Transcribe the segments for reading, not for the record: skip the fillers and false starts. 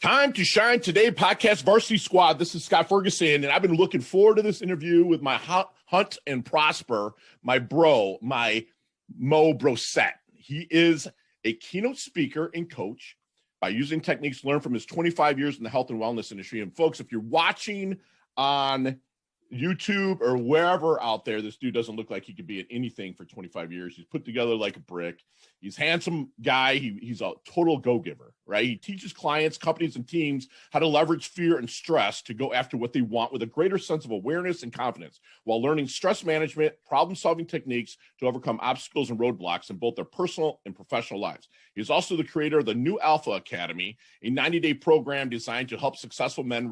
Time to shine today, podcast Varsity Squad. This is Scott Ferguson, and I've been looking forward to this interview with my Hunt and Prosper, my bro, my Mo Brossette. He is a keynote speaker and coach by using techniques learned from his 25 years in the health and wellness industry. And folks, if you're watching on YouTube or wherever out there, this dude doesn't look like he could be at anything for 25 years. He's put together like a brick. He's a handsome guy. He's a total go-giver, right? He teaches clients, companies, and teams how to leverage fear and stress to go after what they want with a greater sense of awareness and confidence while learning stress management, problem-solving techniques to overcome obstacles and roadblocks in both their personal and professional lives. He's also the creator of the New Alpha Academy, a 90-day program designed to help successful men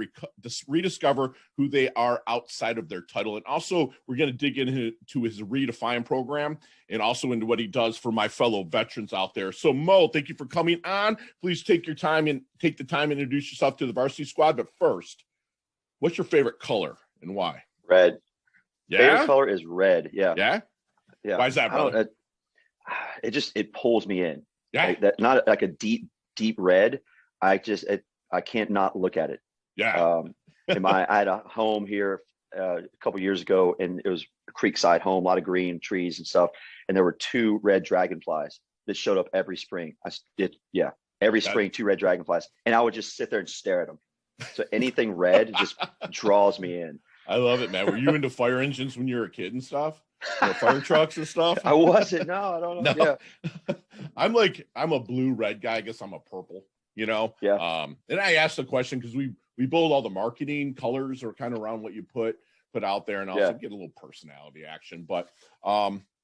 rediscover who they are outside of their title. And also, we're going to dig into his Redefine program and also into what he does for my fellow veterans out there. So, Mo, thank you for coming on. Please take the time and introduce yourself to the Varsity Squad. But first, what's your favorite color and why? Red. Yeah? Favorite color is red. Yeah. Yeah? Yeah. Why is that, brother? It pulls me in. Yeah. Like that, not like a deep red. I can't not look at it. Yeah. I had a home here a couple years ago, and it was a creekside home, a lot of green trees and stuff. And there were two red dragonflies that showed up every spring. Every spring, two red dragonflies. And I would just sit there and stare at them. So anything red just draws me in. I love it, man. Were you into fire engines when you were a kid and stuff? Fire trucks and stuff? I wasn't. No, I don't know. No. Yeah. I'm a blue-red guy. I guess I'm a purple, Yeah. And I asked the question because we build all the marketing colors are kind of around what you put out there and also get a little personality action. But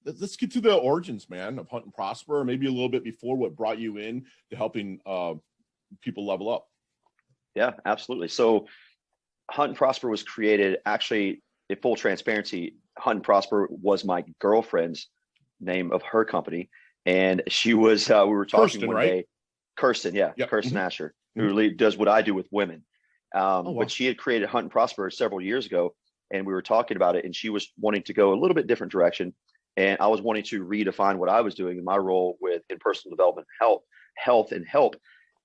let's get to the origins, man, of Hunt and Prosper, maybe a little bit before what brought you in to helping people level up. Yeah, absolutely. So Hunt and Prosper was created, actually, in full transparency, Hunt and Prosper was my girlfriend's name of her company. And she was, we were talking Kirsten, one right? day, Kirsten, yeah, yep. Kirsten Asher, who really does what I do with women. Wow. But she had created Hunt and Prosper several years ago, and we were talking about it, and she was wanting to go a little bit different direction. And I was wanting to redefine what I was doing in my role in personal development, health and help.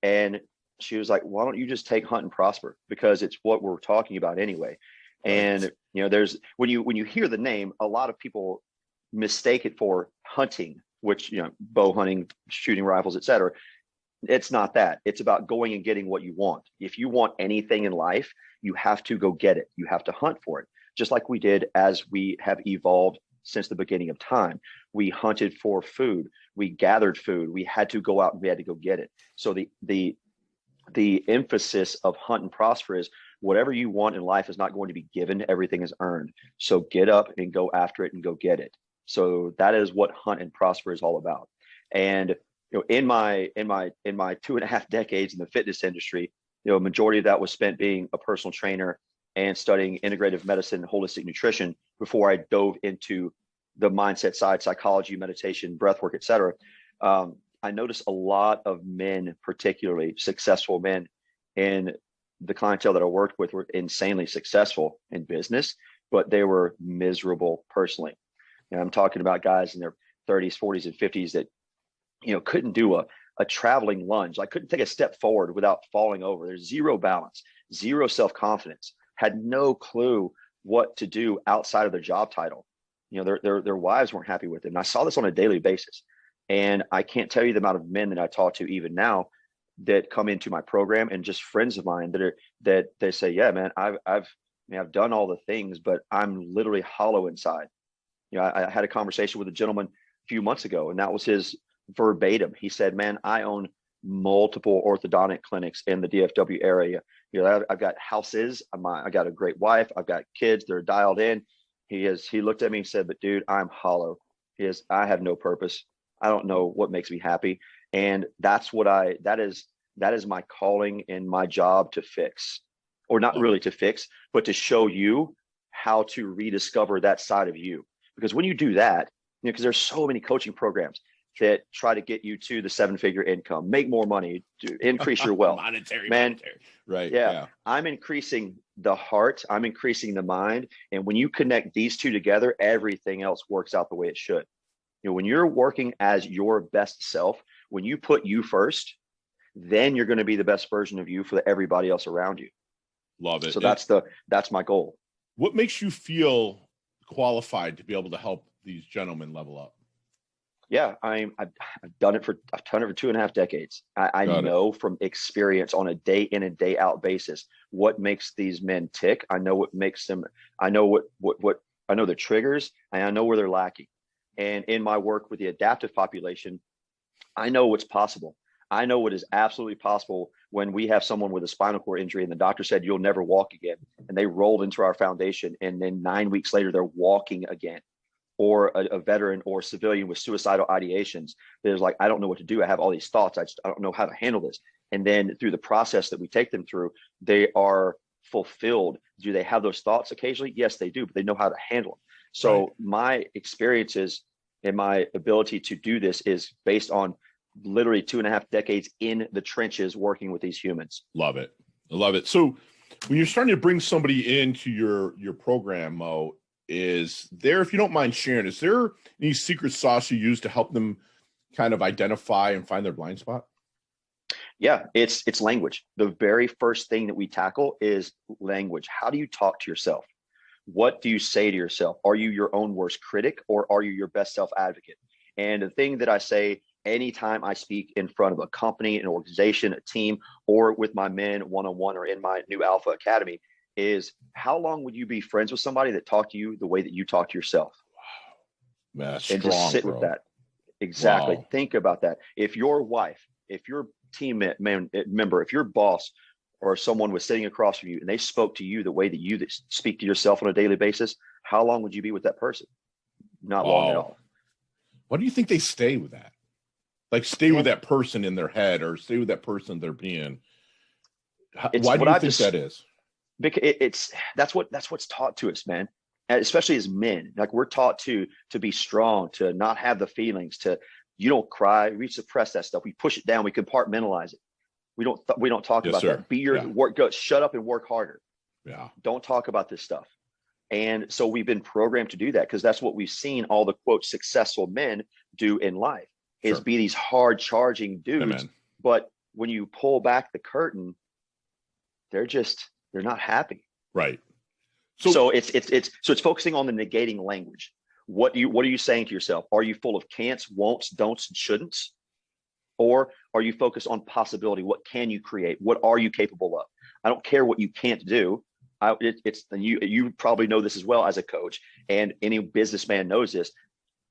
And she was like, why don't you just take Hunt and Prosper? Because it's what we're talking about anyway. Right. And, there's, when you hear the name, a lot of people mistake it for hunting, which, bow hunting, shooting rifles, etc. It's not that. It's about going and getting what you want. If you want anything in life, you have to go get it. You have to hunt for it. Just like we did as we have evolved since the beginning of time. We hunted for food. We gathered food. We had to go out and we had to go get it. So the emphasis of Hunt and Prosper is whatever you want in life is not going to be given. Everything is earned. So get up and go after it and go get it. So that is what Hunt and Prosper is all about. And in my 2.5 decades in the fitness industry, majority of that was spent being a personal trainer and studying integrative medicine, holistic nutrition before I dove into the mindset side, psychology, meditation, breath work, etc. I noticed a lot of men, particularly successful men in the clientele that I worked with, were insanely successful in business, but they were miserable personally. I'm talking about guys in their 30s, 40s, and 50s that, couldn't do a traveling lunge. I couldn't take a step forward without falling over. There's zero balance, zero self-confidence, had no clue what to do outside of their job title. Their wives weren't happy with them. And I saw this on a daily basis. And I can't tell you the amount of men that I talk to even now that come into my program, and just friends of mine that they say, yeah, man, I've done all the things, but I'm literally hollow inside. I had a conversation with a gentleman a few months ago, and that was his verbatim. He said, man, I own multiple orthodontic clinics in the DFW area. I've got houses. I got a great wife. I've got kids. They're dialed in. He looked at me and said, but dude, I'm hollow. I have no purpose. I don't know what makes me happy. And that is my calling and my job to fix, or not really to fix, but to show you how to rediscover that side of you. Because when you do that, because there's so many coaching programs that try to get you to the 7-figure income, make more money, to increase your wealth. monetary. Right. Yeah. I'm increasing the heart. I'm increasing the mind. And when you connect these two together, everything else works out the way it should. When you're working as your best self, when you put you first, then you're going to be the best version of you for everybody else around you. Love it. So that's my goal. What makes you feel qualified to be able to help these gentlemen level up? Yeah, I've done it for 2.5 decades. I know from experience on a day in and day out basis what makes these men tick. I know what makes them. I know what I know the triggers, and I know where they're lacking. And in my work with the adaptive population, I know what's possible. I know what is absolutely possible when we have someone with a spinal cord injury and the doctor said you'll never walk again, and they rolled into our foundation, and then 9 weeks later they're walking again. Or a veteran or civilian with suicidal ideations. There's like, I don't know what to do. I have all these thoughts. I don't know how to handle this. And then through the process that we take them through, they are fulfilled. Do they have those thoughts occasionally? Yes, they do, but they know how to handle them. So right. My experiences and my ability to do this is based on literally 2.5 decades in the trenches working with these humans. Love it. I love it. So when you're starting to bring somebody into your program, Mo, is there, if you don't mind sharing, is there any secret sauce you use to help them kind of identify and find their blind spot? Yeah, it's language. The very first thing that we tackle is language. How do you talk to yourself? What do you say to yourself? Are you your own worst critic, or are you your best self advocate? And the thing that I say anytime I speak in front of a company, an organization, a team, or with my men one-on-one or in my new Alpha Academy is, how long would you be friends with somebody that talked to you the way that you talk to yourself? Wow. Man, and strong, just sit with that. Exactly. Wow. Think about that. If your wife, if your team member, if your boss or someone was sitting across from you and they spoke to you the way that you speak to yourself on a daily basis, how long would you be with that person? Not long at all. Why do you think they stay with that? Like stay with that person in their head, or stay with that person they're being? Why do you think that is? Because that's what's taught to us, man. And especially as men, like we're taught to be strong, to not have the feelings, you don't cry, we suppress that stuff, we push it down, we compartmentalize it. We don't talk about that. Be your work, go shut up and work harder. Yeah. Don't talk about this stuff. And so we've been programmed to do that because that's what we've seen all the quote successful men do in life is be these hard charging dudes. Amen. But when you pull back the curtain, they're not happy. Right. So it's focusing on the negating language. What are you saying to yourself? Are you full of can'ts, won'ts, don'ts, and shouldn'ts? Or are you focused on possibility? What can you create? What are you capable of? I don't care what you can't do. You probably know this as well as a coach, and any businessman knows this.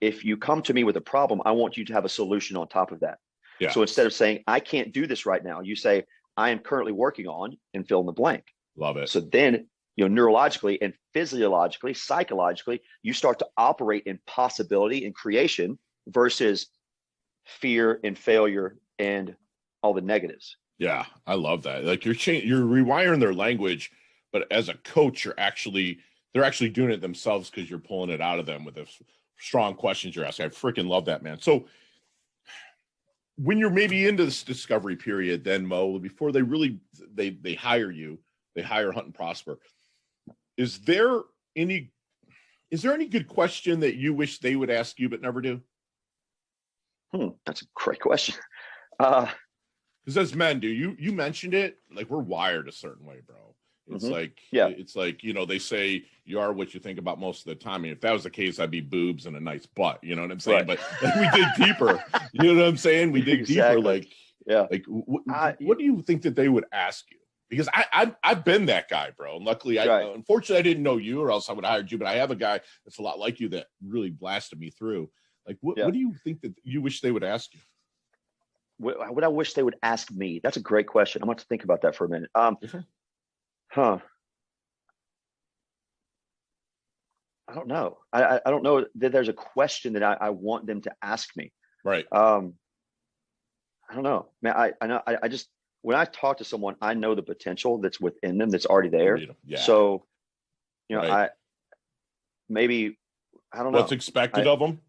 If you come to me with a problem, I want you to have a solution on top of that. Yeah. So instead of saying, I can't do this right now, you say, I am currently working on, and fill in the blank. Love it. So then, neurologically and physiologically, psychologically, you start to operate in possibility and creation versus fear and failure and all the negatives. Yeah, I love that. Like you're rewiring their language, but as a coach, they're actually doing it themselves because you're pulling it out of them with the strong questions you're asking. I freaking love that, man. So when you're maybe into this discovery period, then Mo, before they really they hire you, they hire Hunt and Prosper. Is there any good question that you wish they would ask you but never do? That's a great question. Because as men do, you mentioned it, like we're wired a certain way, bro. It's it's like, they say you are what you think about most of the time. I mean, if that was the case, I'd be boobs and a nice butt, you know what I'm saying? Right. But like, we dig deeper, you know what I'm saying? We dig deeper. Like, what do you think that they would ask you? Because I've been that guy, bro. And luckily, unfortunately, I didn't know you, or else I would have hired you. But I have a guy that's a lot like you that really blasted me through. Like, what do you think that you wish they would ask you? What I wish they would ask me? That's a great question. I'm going to think about that for a minute. I don't know. I don't know that there's a question that I want them to ask me. Right. I don't know, man. I know. I just, when I talk to someone, I know the potential that's within them that's already there. Yeah. So, I don't know. What's expected of them?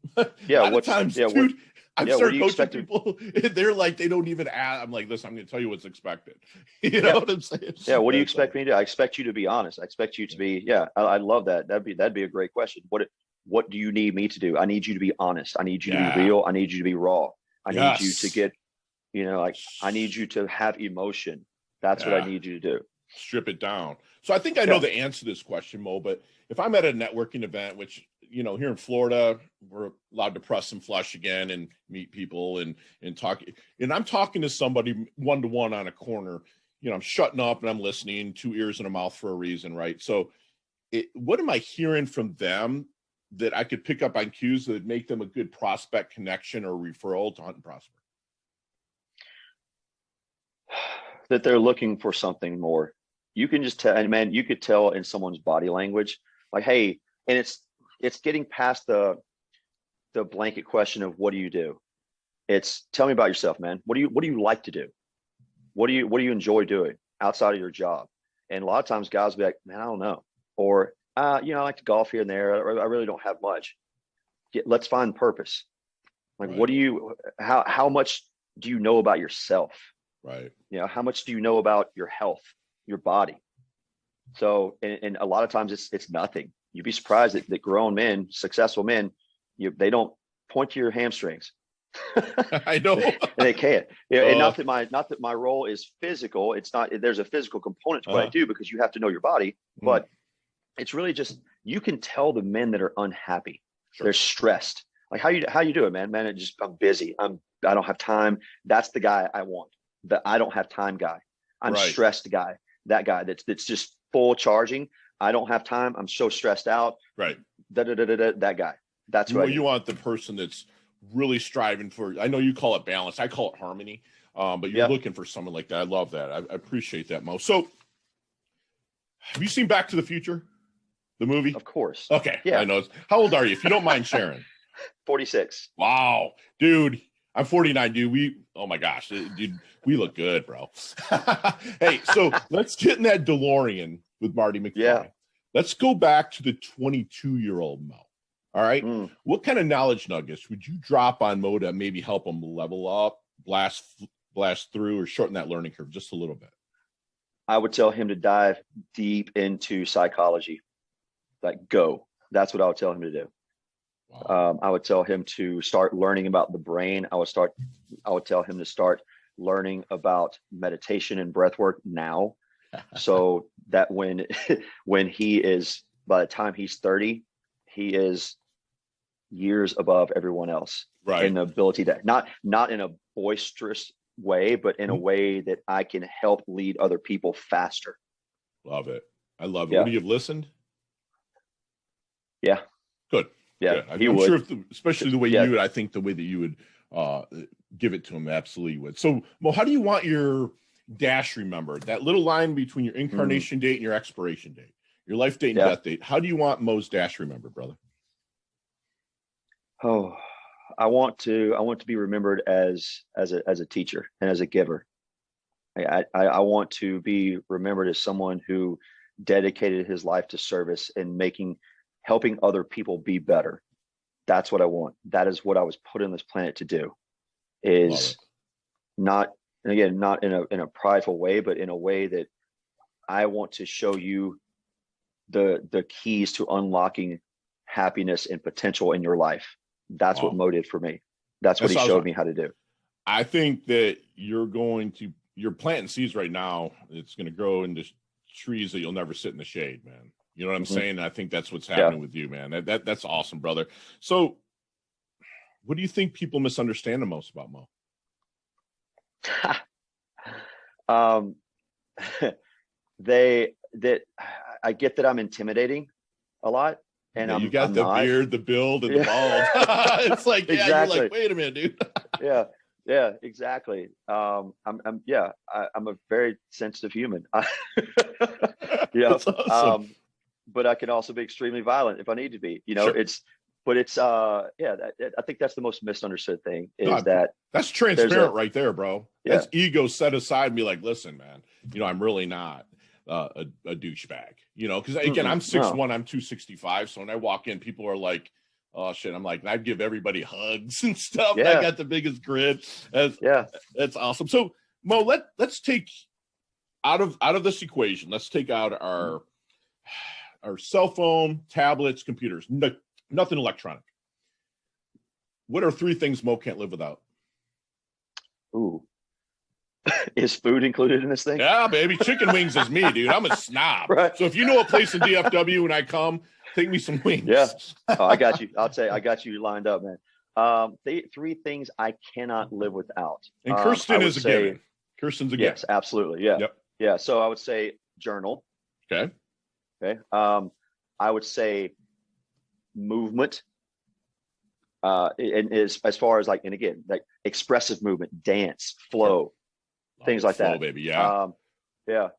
Yeah. A lot of times, dude, I've started coaching people. They're like, they don't even ask. I'm like, listen, I'm going to tell you what's expected. You know what I'm saying? Yeah. What do you expect me to do? I expect you to be honest. I expect you to be. I love that. That'd be a great question. What do you need me to do? I need you to be honest. I need you to be real. I need you to be raw. I need you to get, Like, I need you to have emotion. That's what I need you to do. Strip it down. So I think I know the answer to this question, Mo, but if I'm at a networking event, which, here in Florida, we're allowed to press and flush again and meet people and talk. And I'm talking to somebody one-to-one on a corner, I'm shutting up and I'm listening, 2 ears and a mouth for a reason, right? So what am I hearing from them that I could pick up on cues that would make them a good prospect connection or referral to Hunt and Prosper? That they're looking for something more. You can just tell, and man, you could tell in someone's body language, like, hey, and it's getting past the blanket question of what do you do? It's tell me about yourself, man. What do you like to do? What do you enjoy doing outside of your job? And a lot of times guys will be like, man, I don't know. Or I like to golf here and there. I really don't have much. Let's find purpose. Like, right. How much do you know about yourself? Right. How much do you know about your health, your body? So, and a lot of times it's nothing. You'd be surprised that grown men, successful men, they don't point to your hamstrings. I know. They can't. And not that my role is physical. It's not. There's a physical component to what I do because you have to know your body. But it's really just, you can tell the men that are unhappy. Sure. They're stressed. Like, how you doing, man? Man, I'm busy. I don't have time. That's the guy I want. The I don't have time guy. I'm stressed guy. That guy that's just full charging. I don't have time. I'm so stressed out. Right. That guy. That's what you want. The person that's really striving for, I know you call it balance. I call it harmony. But you're looking for someone like that. I love that. I appreciate that, Mo. So have you seen Back to the Future, the movie? Of course. Okay. Yeah. I know. How old are you? If you don't mind sharing. 46. Wow. Dude, I'm 49, dude. Oh my gosh, dude, we look good, bro. Hey, so let's get in that DeLorean with Marty McFly. Yeah. Let's go back to the 22-year-old Mo. All right. What kind of knowledge nuggets would you drop on Mo to maybe help him level up, blast through, or shorten that learning curve just a little bit? I would tell him to dive deep into psychology. Like, go. That's what I would tell him to do. Wow. I would tell him to start learning about the brain. I would tell him to start learning about meditation and breath work now. So that when he is, by the time he's 30, he is years above everyone else. Right. In the ability to not in a boisterous way, but in a way that I can help lead other people faster. Love it. I love it. Yeah. Would you have listened? Yeah. Good. Yeah, I'm sure, especially the way you would, I think the way that you would give it to him, absolutely would. So, Mo, how do you want your dash remembered? That little line between your incarnation date and your expiration date, your life date and death date. How do you want Mo's dash remembered, brother? Oh, I want to be remembered as a teacher and as a giver. I want to be remembered as someone who dedicated his life to service and helping other people be better. That's what I want. That is what I was put on this planet to do. Is not, and again, not in a prideful way, but in a way that I want to show you the keys to unlocking happiness and potential in your life. That's what Mo did for me. That's what he showed me how to do. I think that you're planting seeds right now. It's going to grow into trees that you'll never sit in the shade, man. You know what I'm saying? I think that's what's happening with you, man. That's awesome, brother. So what do you think people misunderstand the most about Mo? I get that I'm intimidating a lot. And you got the beard, the build, and the bald. It's like, exactly. You're like, wait a minute, dude. Yeah, exactly. I'm a very sensitive human. That's awesome. But I can also be extremely violent if I need to be. Sure. I think that's the most misunderstood thing is that's transparent right there, bro. Yeah. That's ego set aside and be like, listen, man, I'm really not a douchebag, because again, I'm 6'1", I'm 265. So when I walk in, people are like, oh shit. I'm like, I give everybody hugs and stuff. Yeah. I got the biggest grin. That's awesome. So Mo, let's take out of this equation, let's take out our cell phone, tablets, computers, nothing electronic. What are 3 things Mo can't live without? Ooh, Is food included in this thing? Yeah, baby. Chicken wings is me, dude. I'm a snob. Right. So if you know a place in DFW when I come, take me some wings. Yeah. Oh, I got you. I'll tell you, I got you lined up, man. Three things I cannot live without. And Kirsten is a given. Kirsten's a given. Yes, absolutely. Yeah. Yep. Yeah. So I would say journal. Okay. Okay. I would say movement. And as far as like, and again, like expressive movement, dance, flow, things like flow, that. Baby. Yeah. Yeah.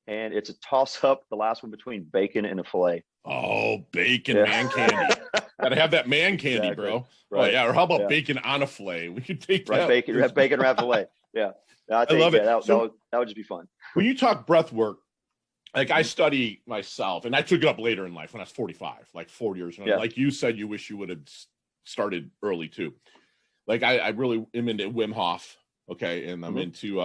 And it's a toss up, the last one, between bacon and a filet. Oh, bacon, man candy. Gotta have that man candy, exactly. Bro. Right. Oh, yeah. Or how about bacon on a filet? We could take that. Right, bacon wrap filet. Yeah. I love it. That would just be fun. When you talk breath work, like I study myself, and I took it up later in life when I was 45, like 4 years. And like you said, you wish you would have started early too. Like I really am into Wim Hof. Okay. And I'm into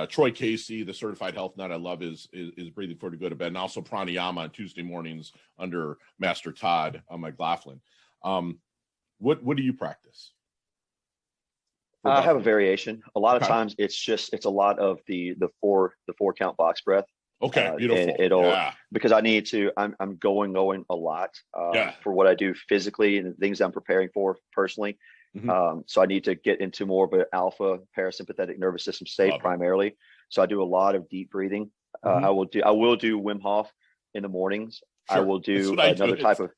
Troy Casey, the certified health nut I love is breathing for to go to bed. And also pranayama on Tuesday mornings under Master Todd McLaughlin. What do you practice? I have a variation. A lot of times it's a lot of the four count box breath. Okay, beautiful. And it'll because I need to. I'm going a lot for what I do physically and the things I'm preparing for personally. So I need to get into more of an alpha parasympathetic nervous system state primarily. So I do a lot of deep breathing. I will do Wim Hof in the mornings. Sure. I will do another type of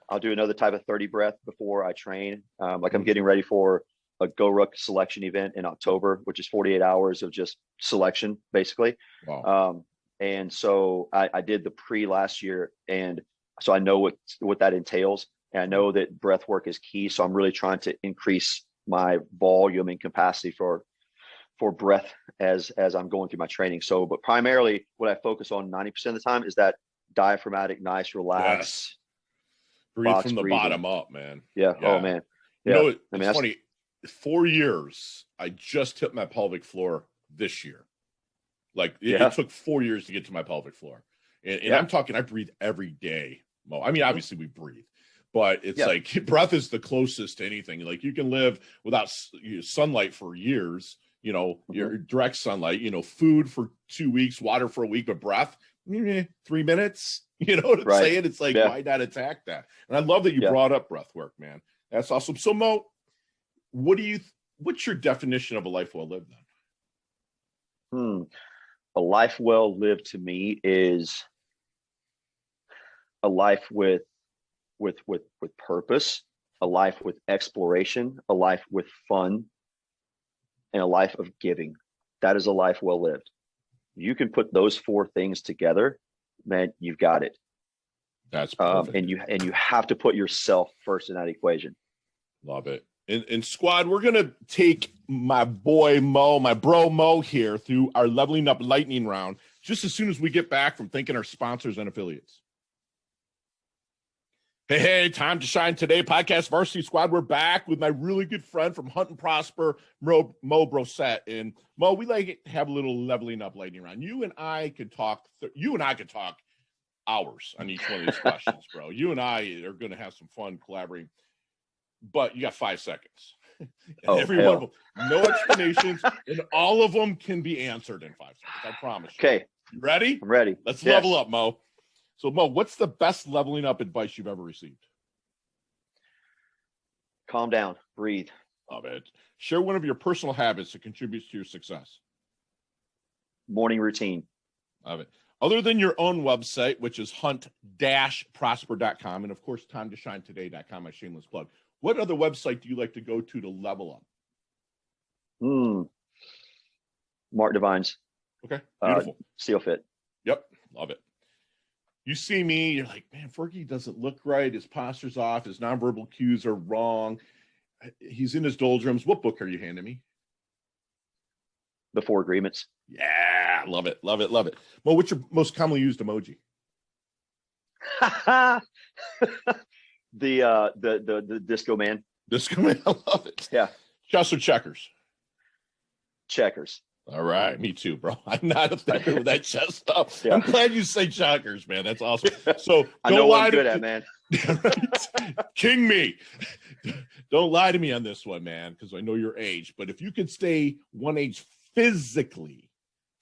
I'll do another type of 30 breath before I train. Like I'm getting ready for a Go Ruck selection event in October, which is 48 hours of just selection, basically. Wow. And so I did the pre last year, and so I know what that entails. And I know that breath work is key. So I'm really trying to increase my volume and capacity for breath as I'm going through my training. So, but primarily what I focus on 90% of the time is that diaphragmatic, nice, relax. Breathe from the bottom up, man. Yeah. Oh man. Yeah. You know, it's funny. 4 years, I just hit my pelvic floor this year. Like it took 4 years to get to my pelvic floor. And I'm talking, I breathe every day, Mo. I mean, obviously we breathe, but it's like breath is the closest to anything. Like you can live without sunlight for years, your direct sunlight, food for 2 weeks, water for a week, but breath, 3 minutes, what I'm saying? It's like, why not attack that? And I love that you brought up breath work, man. That's awesome. So Mo, what's your definition of a life well lived then? A life well lived to me is a life with purpose, a life with exploration, a life with fun, and a life of giving. That is a life well lived. You can put those four things together, man, you've got it. That's perfect. And you have to put yourself first in that equation. Love it. And squad, we're going to take my boy Mo, my bro Mo here through our leveling up lightning round just as soon as we get back from thanking our sponsors and affiliates. Hey, time to shine today, podcast Varsity Squad. We're back with my really good friend from Hunt and Prosper, Mo Brossette. And Mo, we like to have a little leveling up lightning round. You and I could talk hours on each one of these questions, bro. You and I are going to have some fun collaborating. But you got 5 seconds. Every one of them, no explanations, and all of them can be answered in 5 seconds. I promise you. Okay. You ready? I'm ready. Let's level up, Mo. So, Mo, what's the best leveling up advice you've ever received? Calm down. Breathe. Love it. Share one of your personal habits that contributes to your success. Morning routine. Love it. Other than your own website, which is hunt-prosper.com, and of course, timetoshinetoday.com, my shameless plug. What other website do you like to go to level up? Mark Devine's. Okay, beautiful. Seal Fit. Yep, love it. You see me, you're like, man, Fergie doesn't look right. His posture's off. His nonverbal cues are wrong. He's in his doldrums. What book are you handing me? The 4 Agreements. Yeah, love it, love it, love it. Well, what's your most commonly used emoji? The disco man. Disco man, I love it. Yeah. Chess or checkers? Checkers. All right, me too, bro. I'm not a thinker with that chess stuff. Yeah. I'm glad you say checkers, man. That's awesome. So I know what I'm good at, man. King me. Don't lie to me on this one, man, because I know your age. But if you could stay one age physically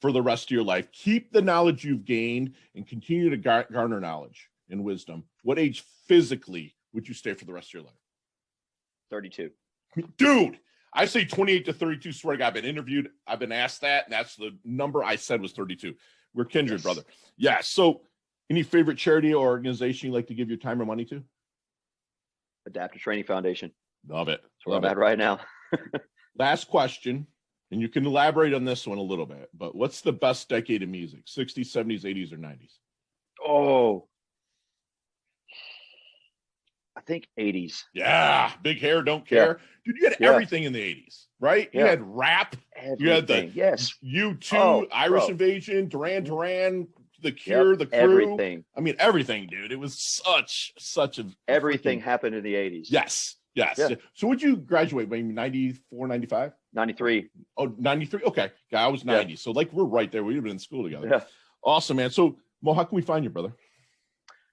for the rest of your life? Keep the knowledge you've gained and continue to garner knowledge and wisdom. What age physically would you stay for the rest of your life? 32. Dude, I say 28 to 32. Swear to God, I've been interviewed. I've been asked that. And that's the number I said was 32. We're kindred, brother. Yeah. So any favorite charity or organization you like to give your time or money to? Adaptive Training Foundation. Love it. That's where I'm at right now. Last question, and you can elaborate on this one a little bit, but what's the best decade of music? 60s, 70s, 80s, or 90s? Oh, I think 80s. Yeah. Big hair, don't care. Yeah. Dude, you had everything in the 80s, right? Yeah. You had rap. Everything. You had the U2, Irish Invasion, Duran, The Cure, The Crew. Everything. I mean, everything, dude. It was such a everything happened in the 80s. Yes. Yeah. So would you graduate maybe 94, 95? 93. Oh, 93. Okay. Yeah, I was 90. Yeah. So like we're right there. We've been in school together. Yeah. Awesome, man. So Mo, how can we find you, brother?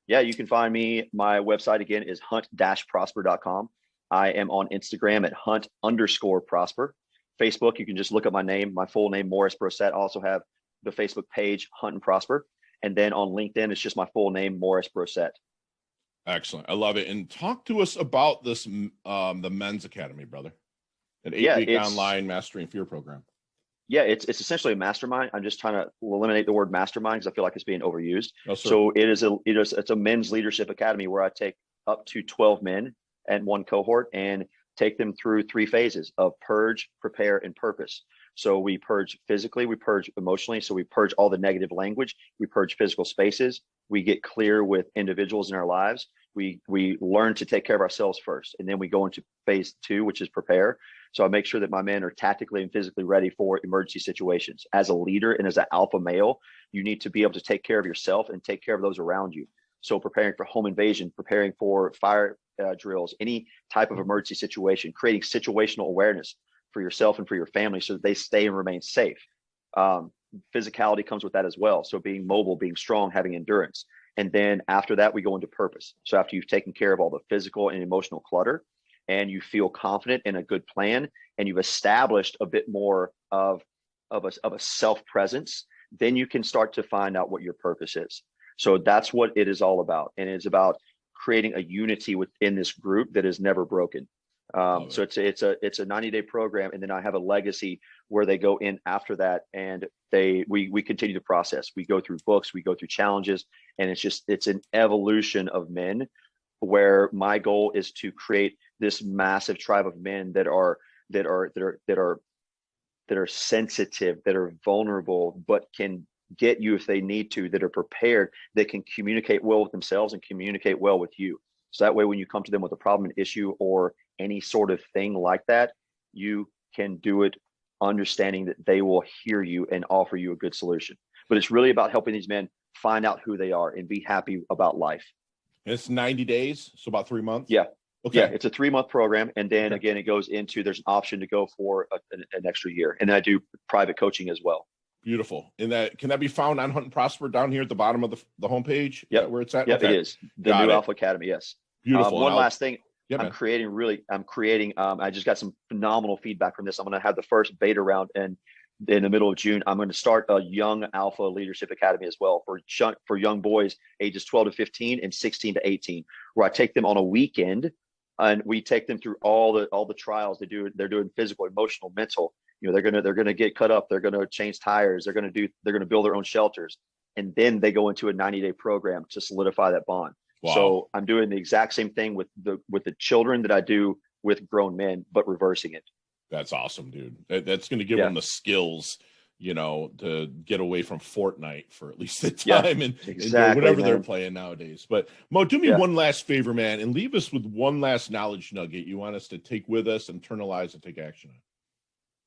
Yeah, you can find me. My website again is hunt-prosper.com. I am on Instagram at hunt_prosper. Facebook, you can just look up my name, my full name, Morris Brossette. I also have the Facebook page, Hunt and Prosper. And then on LinkedIn, it's just my full name, Morris Brossette. Excellent. I love it. And talk to us about this, the Men's Academy, brother. An 8-week online Mastering Fear program. Yeah, it's essentially a mastermind. I'm just trying to eliminate the word mastermind because I feel like it's being overused. Oh, so it's a men's leadership academy where I take up to 12 men and one cohort and take them through 3 phases of purge, prepare, and purpose. So we purge physically, we purge emotionally. So we purge all the negative language, we purge physical spaces, we get clear with individuals in our lives. We learn to take care of ourselves first. And then we go into phase 2, which is prepare. So I make sure that my men are tactically and physically ready for emergency situations. As a leader and as an alpha male, you need to be able to take care of yourself and take care of those around you. So preparing for home invasion, preparing for fire drills, any type of emergency situation, creating situational awareness for yourself and for your family so that they stay and remain safe. Physicality comes with that as well. So being mobile, being strong, having endurance. And then after that, we go into purpose. So after you've taken care of all the physical and emotional clutter and you feel confident in a good plan and you've established a bit more of a self-presence, then you can start to find out what your purpose is. So that's what it is all about. And it's about creating a unity within this group that is never broken. So it's a 90-day program, and then I have a legacy where they go in after that, and we continue the process. We go through books, we go through challenges, and it's an evolution of men, where my goal is to create this massive tribe of men that are sensitive, that are vulnerable, but can get you if they need to, that are prepared, that can communicate well with themselves and communicate well with you. So that way, when you come to them with a problem, an issue, or any sort of thing like that, you can do it understanding that they will hear you and offer you a good solution. But it's really about helping these men find out who they are and be happy about life. And it's 90 days, so about 3 months? Yeah. Okay. Yeah, it's a 3-month program. And then again, it goes into, there's an option to go for an extra year. And then I do private coaching as well. Beautiful. And can that be found on Hunt and Prosper down here at the bottom of the homepage? Yeah, where it's at? Yeah, okay. It is. The New Alpha Academy, yes. Beautiful. One last thing. I'm creating, I just got some phenomenal feedback from this. I'm going to have the first beta round in the middle of June. I'm going to start a Young Alpha Leadership Academy as well for young boys ages 12 to 15 and 16 to 18, where I take them on a weekend and we take them through all the trials they're doing physical, emotional, mental. You know, they're going to get cut up. They're going to change tires. They're going to build their own shelters. And then they go into a 90-day program to solidify that bond. Wow. So I'm doing the exact same thing with the children that I do with grown men, but reversing it. That's awesome, dude. That's going to give them the skills, to get away from Fortnite for at least the time and whatever they're playing nowadays. But Mo, do me one last favor, man, and leave us with one last knowledge nugget you want us to take with us, internalize, and take action on.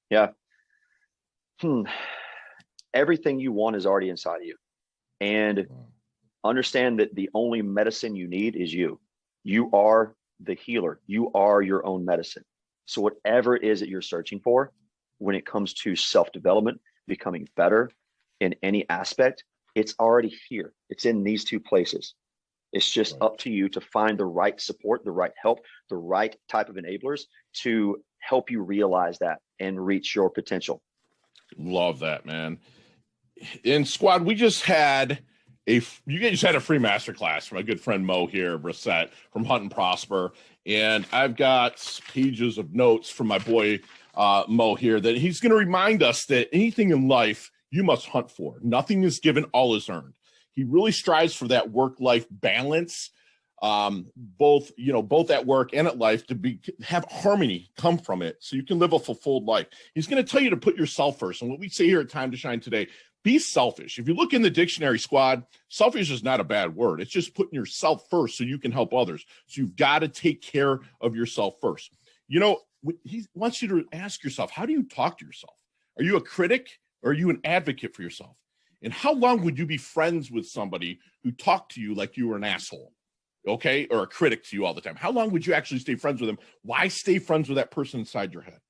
Yeah. Everything you want is already inside of you. And understand that the only medicine you need is you. You are the healer. You are your own medicine. So whatever it is that you're searching for, when it comes to self-development, becoming better in any aspect, it's already here. It's in these 2 places. It's just up to you to find the right support, the right help, the right type of enablers to help you realize that and reach your potential. Love that, man. And squad, we just had you guys had a free masterclass from my good friend Mo here, Brossette from Hunt and Prosper. And I've got pages of notes from my boy Mo here that he's going to remind us that anything in life you must hunt for. Nothing is given, all is earned. He really strives for that work-life balance, both at work and at life, to have harmony come from it so you can live a fulfilled life. He's going to tell you to put yourself first. And what we say here at Time to Shine today, be selfish. If you look in the dictionary, squad, selfish is not a bad word. It's just putting yourself first so you can help others. So you've got to take care of yourself first. You know, he wants you to ask yourself, how do you talk to yourself? Are you a critic or are you an advocate for yourself? And how long would you be friends with somebody who talked to you like you were an asshole, okay, or a critic to you all the time? How long would you actually stay friends with them? Why stay friends with that person inside your head?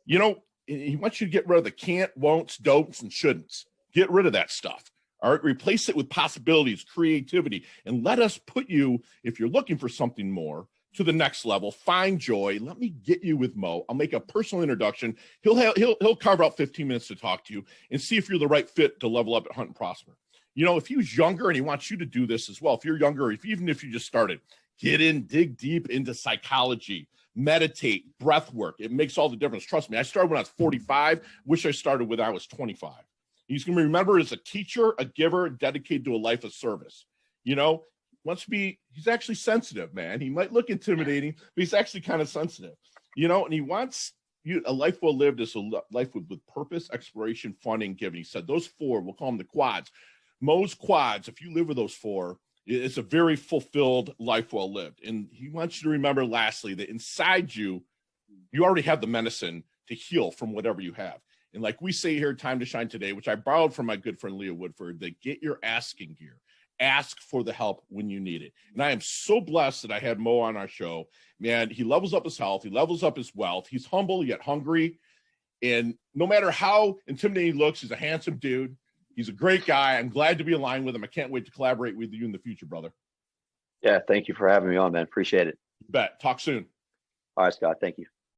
You know, he wants you to get rid of the can't, won'ts, don'ts, and shouldn'ts. Get rid of that stuff. All right, replace it with possibilities, creativity, and let us put you, if you're looking for something more, to the next level. Find joy. Let me get you with Mo. I'll make a personal introduction. He'll carve out 15 minutes to talk to you and see if you're the right fit to level up at Hunt and Prosper. You know, if he was younger and he wants you to do this as well, if you're younger, even if you just started, dig deep into psychology, meditate, breath work. It makes all the difference. Trust me, I started when I was 45. Wish I started when I was 25. He's going to remember as a teacher, a giver, dedicated to a life of service. You know, he's actually sensitive, man. He might look intimidating, but he's actually kind of sensitive, you know, and he wants a life well lived is a life with purpose, exploration, fun, and giving. He said those four, we'll call them the quads. Mo's quads, if you live with those four, it's a very fulfilled life well lived. And he wants you to remember, lastly, that inside you already have the medicine to heal from whatever you have. And like we say here, Time to Shine today, which I borrowed from my good friend Leah Woodford, that get your asking gear. Ask for the help when you need it. And I am so blessed that I had Mo on our show. Man, he levels up his health. He levels up his wealth. He's humble yet hungry. And no matter how intimidating he looks, he's a handsome dude. He's a great guy. I'm glad to be aligned with him. I can't wait to collaborate with you in the future, brother. Yeah, thank you for having me on, man. Appreciate it. You bet. Talk soon. All right, Scott. Thank you.